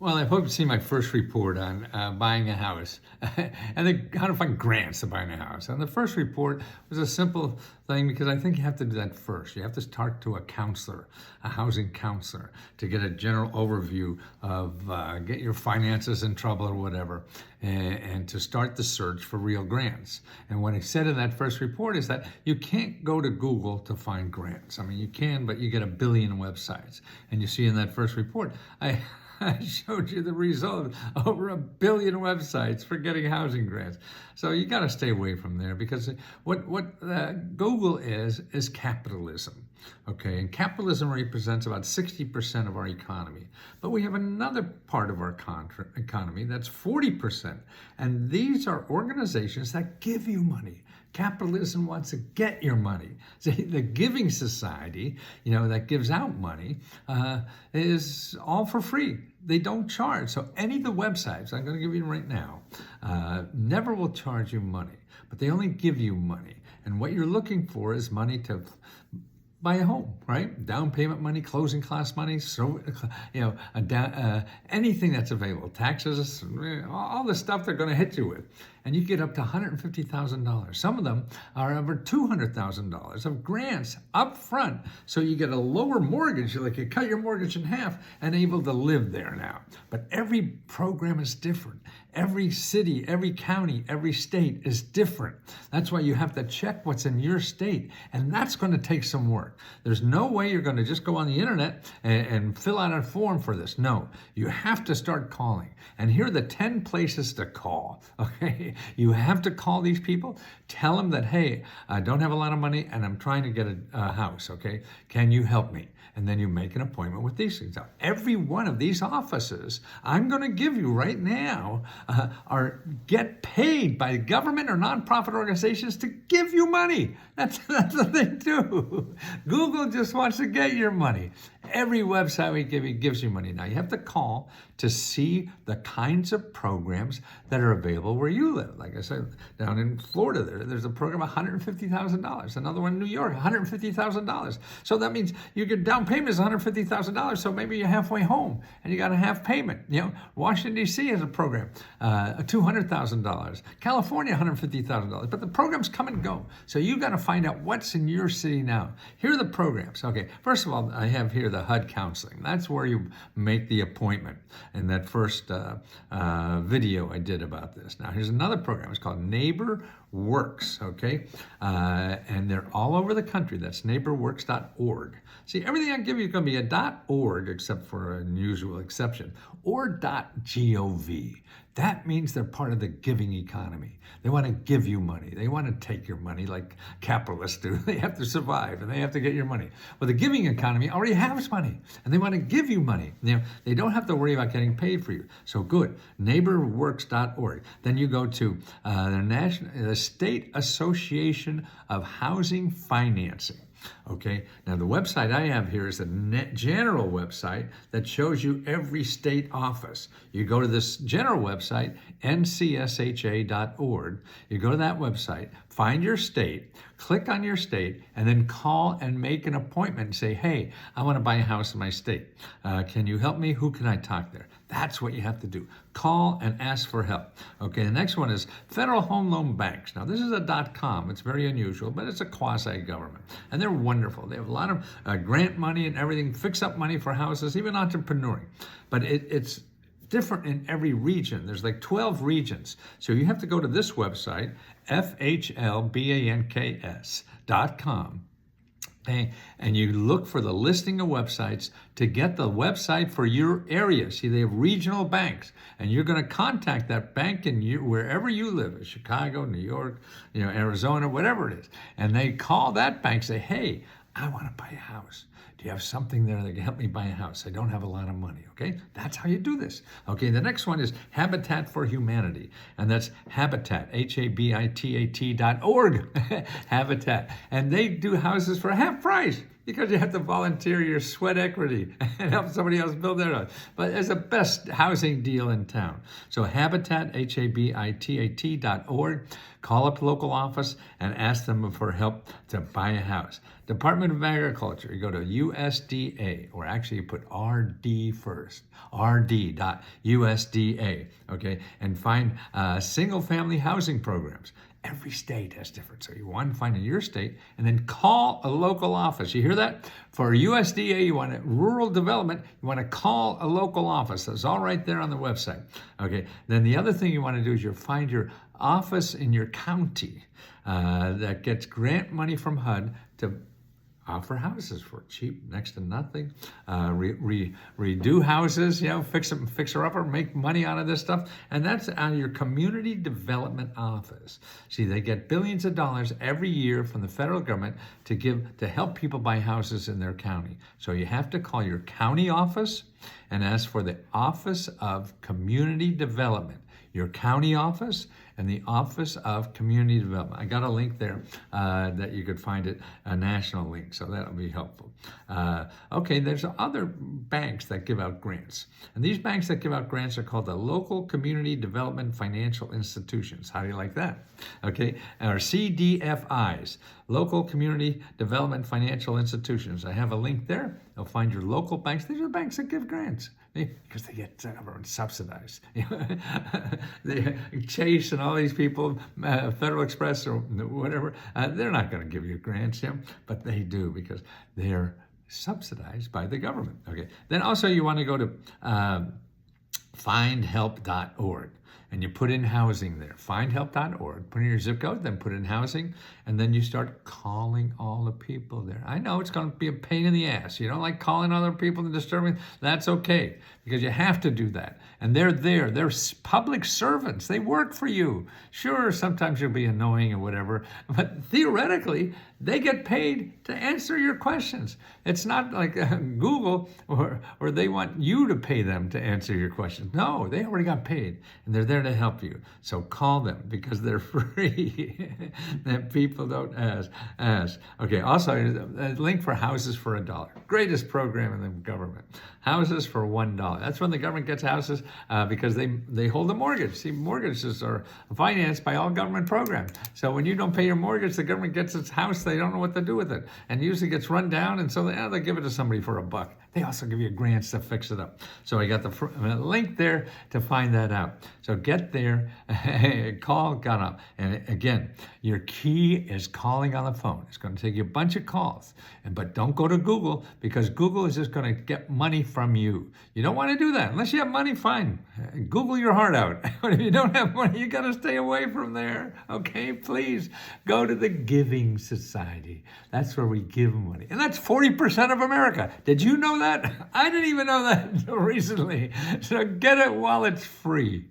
Well, I hope you see my first report on buying a house and how to find grants to buying a house. And the first report was a simple thing because I think you have to do that first. You have to talk to a counselor, a housing counselor, to get a general overview of get your finances in trouble or whatever, and to start the search for real grants. And what I said in that first report is that you can't go to Google to find grants. I mean, you can, but you get a billion websites. And you see in that first report, I showed you the result of over 1 billion websites for getting housing grants. So you got to stay away from there because what Google is capitalism. Okay, and capitalism represents about 60% of our economy. But we have another part of our economy that's 40%. And these are organizations that give you money. Capitalism wants to get your money. See, the giving society, that gives out money, is all for free. They don't charge. So any of the websites I'm going to give you right now never will charge you money, but they only give you money. And what you're looking for is money to buy a home, right? Down payment money, closing cost money, so anything that's available, taxes, all the stuff they're going to hit you with, and you get up to $150,000. Some of them are over $200,000 of grants up front, so you get a lower mortgage. You cut your mortgage in half and able to live there now. But every program is different. Every city, every county, every state is different. That's why you have to check what's in your state, and that's going to take some work. There's no way you're going to just go on the internet and fill out a form for this. No, you have to start calling. And here are the 10 places to call, okay? You have to call these people, tell them that, hey, I don't have a lot of money and I'm trying to get a house, okay? Can you help me? And then you make an appointment with these things. Now, every one of these offices I'm going to give you right now get paid by government or nonprofit organizations to give you money. That's what they do. Google just wants to get your money. Every website we give you gives you money. Now you have to call to see the kinds of programs that are available where you live. Like I said, down in Florida, there's a program $150,000. Another one in New York, $150,000. So that means your down payment is $150,000. So maybe you're halfway home and you got a half payment. Washington D.C. has a program, $200,000. California, $150,000. But the programs come and go. So you got to find out what's in your city now. Here are the programs. Okay, first of all, I have here the HUD counseling. That's where you make the appointment. In that first video I did about this. Now here's another program. It's called Neighbor Works, okay? And they're all over the country. That's neighborworks.org. See, everything I give you is going to be a .org, except for an unusual exception, or .gov. That means they're part of the giving economy. They want to give you money. They want to take your money like capitalists do. They have to survive and they have to get your money. Well, the giving economy already has money and they want to give you money. They don't have to worry about getting paid for you. So good, neighborworks.org. Then you go to the State Association of Housing Financing. Okay, now the website I have here is a general website that shows you every state office. You go to this general website, ncsha.org. You go to that website, find your state, click on your state, and then call and make an appointment and say, hey, I want to buy a house in my state. Can you help me? Who can I talk there? That's what you have to do. Call and ask for help. Okay, the next one is Federal Home Loan Banks. Now, this is a .com. It's very unusual, but it's a quasi-government. And they're wonderful. They have a lot of grant money and everything, fix-up money for houses, even entrepreneuring. But it's different in every region. There's like 12 regions. So you have to go to this website, FHLBANKS.com. And you look for the listing of websites to get the website for your area. See, they have regional banks, and you're going to contact that bank in wherever you live, in Chicago, New York, Arizona, whatever it is. And they call that bank, say, hey, I want to buy a house. Do you have something there that can help me buy a house? I don't have a lot of money, okay? That's how you do this. Okay, the next one is Habitat for Humanity, and that's Habitat, HABITAT.org, Habitat. And they do houses for half price. because you have to volunteer your sweat equity and help somebody else build their house. But it's the best housing deal in town. So Habitat, habitat.org. Call up the local office and ask them for help to buy a house. Department of Agriculture, you go to USDA, or actually you put RD first, rd.usda, okay, and find single-family housing programs. Every state has different. So you want to find in your state and then call a local office. You hear that? For USDA, you want rural development, you want to call a local office. That's all right there on the website. Okay. Then the other thing you want to do is you find your office in your county that gets grant money from HUD to offer houses for cheap, next to nothing. Redo houses, fix them, fixer upper, make money out of this stuff. And that's out of your community development office. See, they get billions of dollars every year from the federal government to help people buy houses in their county. So you have to call your county office and ask for the Office of Community Development. Your county office and the Office of Community Development. I got a link there that you could find it, a national link, so that'll be helpful. Okay, there's other banks that give out grants. And these banks that give out grants are called the Local Community Development Financial Institutions. How do you like that? Okay, or CDFIs, Local Community Development Financial Institutions. I have a link there. You'll find your local banks. These are the banks that give grants, because they get subsidized. They Chase and all these people, Federal Express or whatever, they're not going to give you grants, but they do because they're subsidized by the government. Okay. Then also you want to go to findhelp.org. And you put in housing there, findhelp.org, put in your zip code, then put in housing, and then you start calling all the people there. I know it's going to be a pain in the ass. You don't like calling other people and disturbing. That's okay, because you have to do that. And they're there. They're public servants. They work for you. Sure, sometimes you'll be annoying or whatever, but theoretically, they get paid to answer your questions. It's not like Google or they want you to pay them to answer your questions. No, they already got paid, and they're there to help you. So call them because they're free. That people don't ask. Okay, also a link for Houses for $1. Greatest program in the government. Houses for $1. That's when the government gets houses because they hold a mortgage. See, mortgages are financed by all government programs. So when you don't pay your mortgage, the government gets its house. They don't know what to do with it, and usually gets run down, and so they give it to somebody for $1. They also give you grants to fix it up. So I got the link there to find that out. So get there, call, got up. And again, your key is calling on the phone. It's going to take you a bunch of calls, but don't go to Google, because Google is just going to get money from you. You don't want to do that. Unless you have money, fine. Google your heart out. But if you don't have money, you got to stay away from there. Okay, please go to the Giving Society. That's where we give money. And that's 40% of America. Did you know that? I didn't even know that until recently. So get it while it's free.